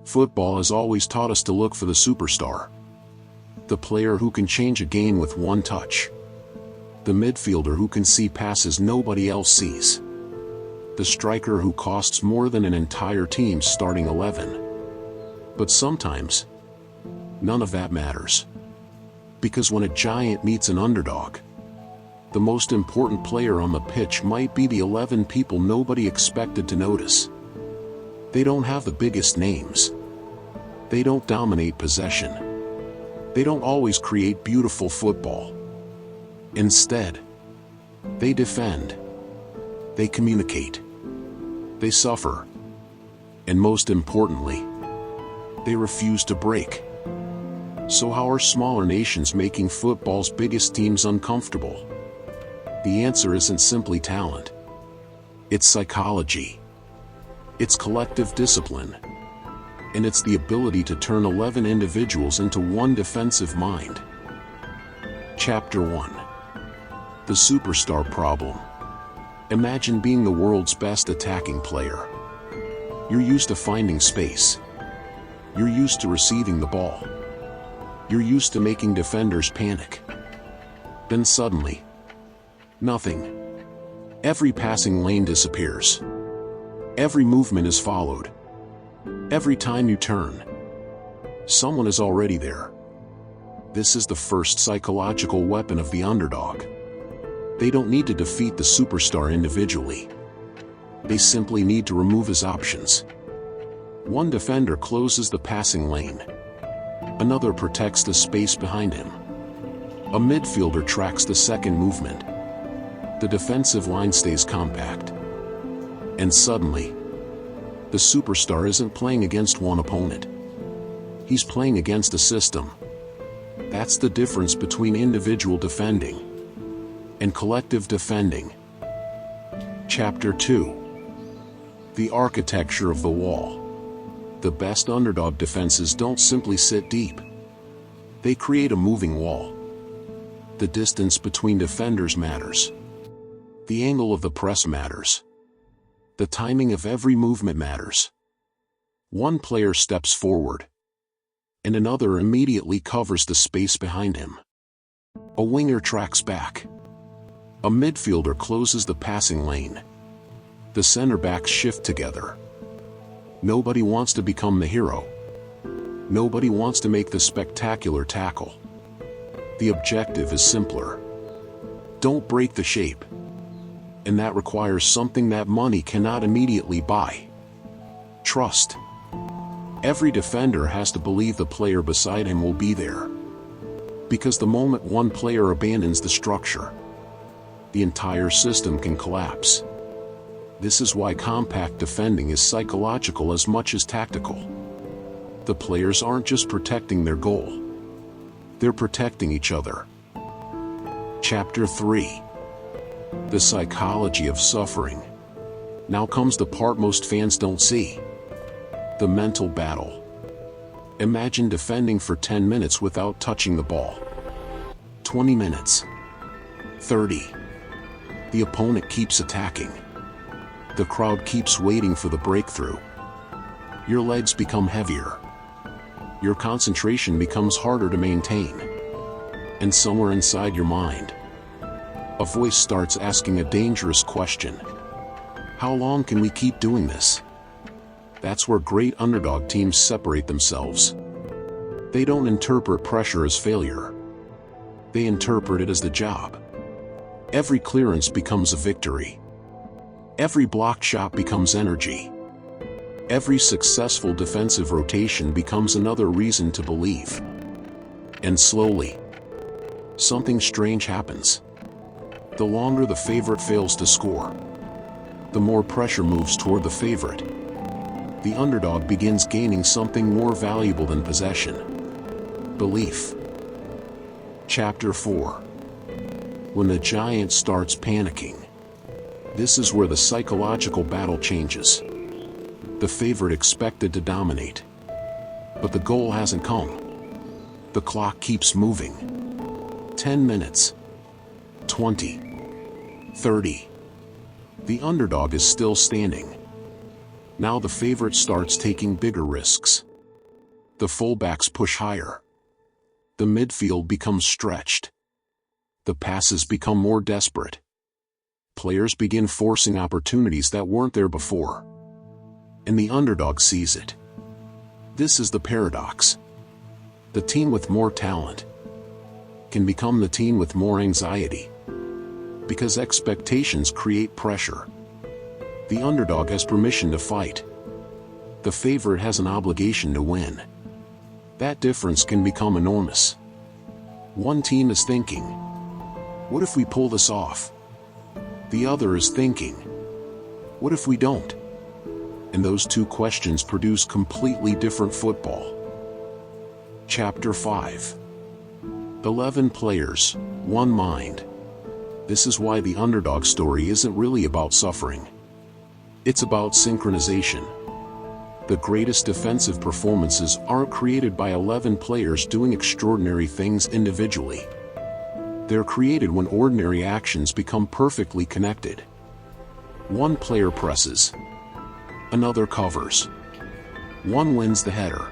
Football has always taught us to look for the superstar. The player who can change a game with one touch. The midfielder who can see passes nobody else sees. The striker who costs more than an entire team's starting 11. But sometimes, none of that matters. Because when a giant meets an underdog, the most important player on the pitch might be the 11 people nobody expected to notice. They don't have the biggest names. They don't dominate possession. They don't always create beautiful football. Instead, they defend. They communicate. They suffer. And most importantly, they refuse to break. So how are smaller nations making football's biggest teams uncomfortable? The answer isn't simply talent. It's psychology. It's collective discipline. And it's the ability to turn 11 individuals into one defensive mind. Chapter 1. The Superstar Problem. Imagine being the world's best attacking player. You're used to finding space. You're used to receiving the ball. You're used to making defenders panic. Then suddenly, nothing. Every passing lane disappears. Every movement is followed. Every time you turn, someone is already there. This is the first psychological weapon of the underdog. They don't need to defeat the superstar individually. They simply need to remove his options. One defender closes the passing lane. Another protects the space behind him. A midfielder tracks the second movement. The defensive line stays compact. And suddenly, the superstar isn't playing against one opponent. He's playing against a system. That's the difference between individual defending and collective defending. Chapter 2. The Architecture of the Wall. The best underdog defenses don't simply sit deep. They create a moving wall. The distance between defenders matters. The angle of the press matters. The timing of every movement matters. One player steps forward, and another immediately covers the space behind him. A winger tracks back. A midfielder closes the passing lane. The center backs shift together. Nobody wants to become the hero. Nobody wants to make the spectacular tackle. The objective is simpler. Don't break the shape. And that requires something that money cannot immediately buy. Trust. Every defender has to believe the player beside him will be there. Because the moment one player abandons the structure, the entire system can collapse. This is why compact defending is psychological as much as tactical. The players aren't just protecting their goal. They're protecting each other. Chapter 3. The Psychology of Suffering. Now comes the part most fans don't see. The mental battle. Imagine defending for 10 minutes without touching the ball. 20 minutes. 30. The opponent keeps attacking. The crowd keeps waiting for the breakthrough. Your legs become heavier. Your concentration becomes harder to maintain. And somewhere inside your mind, a voice starts asking a dangerous question. How long can we keep doing this? That's where great underdog teams separate themselves. They don't interpret pressure as failure. They interpret it as the job. Every clearance becomes a victory. Every blocked shot becomes energy. Every successful defensive rotation becomes another reason to believe. And slowly, something strange happens. The longer the favorite fails to score, the more pressure moves toward the favorite. The underdog begins gaining something more valuable than possession: belief. Chapter 4. When the giant starts panicking. This is where the psychological battle changes. The favorite expected to dominate. But the goal hasn't come. The clock keeps moving. 10 minutes. 20. 30. The underdog is still standing. Now the favorite starts taking bigger risks. The fullbacks push higher. The midfield becomes stretched. The passes become more desperate. Players begin forcing opportunities that weren't there before. And the underdog sees it. This is the paradox. The team with more talent can become the team with more anxiety. Because expectations create pressure. The underdog has permission to fight. The favorite has an obligation to win. That difference can become enormous. One team is thinking, what if we pull this off? The other is thinking, what if we don't? And those two questions produce completely different football. Chapter 5. 11 players, one mind. This is why the underdog story isn't really about suffering. It's about synchronization. The greatest defensive performances aren't created by 11 players doing extraordinary things individually. They're created when ordinary actions become perfectly connected. One player presses. Another covers. One wins the header.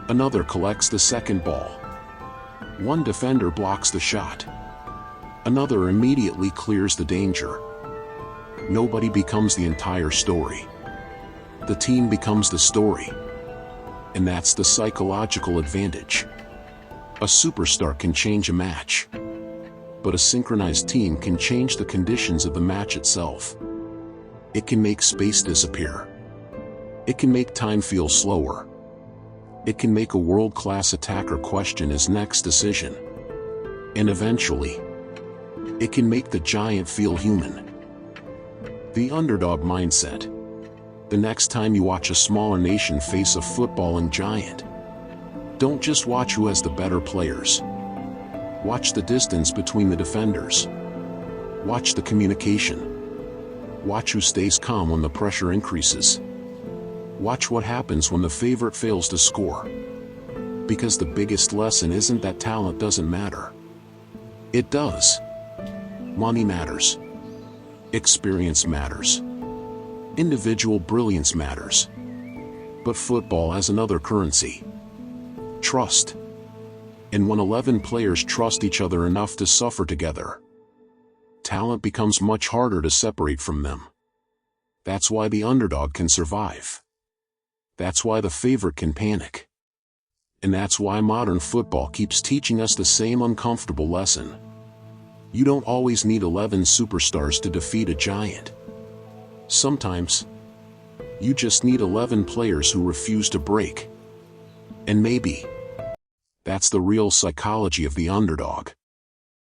Another collects the second ball. One defender blocks the shot. Another immediately clears the danger. Nobody becomes the entire story. The team becomes the story. And that's the psychological advantage. A superstar can change a match. But a synchronized team can change the conditions of the match itself. It can make space disappear. It can make time feel slower. It can make a world-class attacker question his next decision. And eventually, it can make the giant feel human. The underdog mindset. The next time you watch a smaller nation face a footballing giant, don't just watch who has the better players. Watch the distance between the defenders. Watch the communication. Watch who stays calm when the pressure increases. Watch what happens when the favorite fails to score. Because the biggest lesson isn't that talent doesn't matter. It does. Money matters. Experience matters. Individual brilliance matters. But football has another currency. Trust. And when 11 players trust each other enough to suffer together, talent becomes much harder to separate from them. That's why the underdog can survive. That's why the favorite can panic. And that's why modern football keeps teaching us the same uncomfortable lesson. You don't always need 11 superstars to defeat a giant. Sometimes, you just need 11 players who refuse to break. And maybe, that's the real psychology of the underdog.